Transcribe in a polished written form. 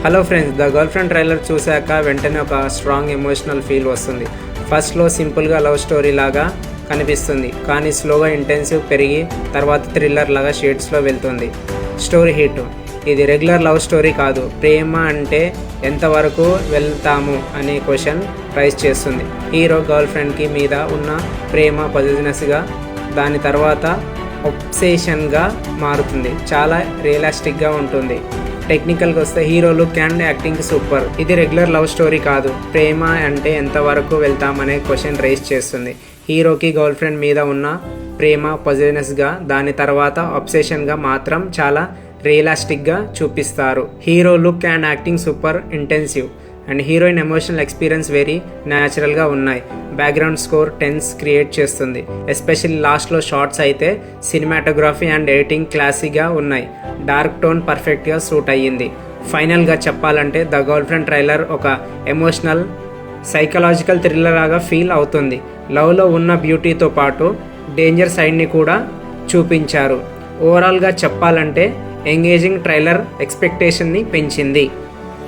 Hello friends, the girl friend trailer చూశాక వెంటనే ఒక స్ట్రాంగ్ ఎమోషనల్ ఫీల్ వస్తుంది. ఫస్ట్లో సింపుల్గా లవ్ స్టోరీ లాగా కనిపిస్తుంది, కానీ స్లోగా ఇంటెన్సివ్ పెరిగి తర్వాత థ్రిల్లర్ లాగా షేడ్స్లో వెళ్తుంది. Story hit. ఇది రెగ్యులర్ లవ్ స్టోరీ కాదు, ప్రేమ అంటే ఎంతవరకు వెళ్తాము అనే క్వశ్చన్ రైజ్ చేస్తుంది. హీరో గర్ల్ ఫ్రెండ్కి మీద ఉన్న ప్రేమ పొజిటివ్నెస్గా దాని తర్వాత ఒబ్సెషన్గా మారుతుంది. చాలా రియలిస్టిక్గా ఉంటుంది. టెక్నికల్గా వస్తే hero look and acting super. ఇది రెగ్యులర్ లవ్ స్టోరీ కాదు, ప్రేమ అంటే ఎంతవరకు వెళ్తామనే క్వశ్చన్ రైజ్ చేస్తుంది. హీరోకి గర్ల్ ఫ్రెండ్ మీద ఉన్న ప్రేమ పొజిటివ్నెస్గా దాని తర్వాత అబ్సెషన్గా మాత్రం చాలా రియలిస్టిక్గా చూపిస్తారు. Hero look and acting super intensive and heroine emotional experience very న్యాచురల్గా ఉన్నాయి. బ్యాక్గ్రౌండ్ స్కోర్ టెన్స్ క్రియేట్ చేస్తుంది. ఎస్పెషల్లీ లాస్ట్లో షార్ట్స్ అయితే సినిమాటోగ్రఫీ అండ్ ఎడిటింగ్ క్లాసీగా ఉన్నాయి. డార్క్ టోన్ పర్ఫెక్ట్గా సూట్ అయ్యింది. ఫైనల్గా చెప్పాలంటే ద గర్ల్ ఫ్రెండ్ ట్రైలర్ ఒక ఎమోషనల్ సైకలాజికల్ థ్రిల్లర్ లాగా ఫీల్ అవుతుంది. లవ్లో ఉన్న బ్యూటీతో పాటు డేంజర్ సైడ్ని కూడా చూపించారు. ఓవరాల్గా చెప్పాలంటే ఎంగేజింగ్ ట్రైలర్ ఎక్స్పెక్టేషన్ని పెంచింది.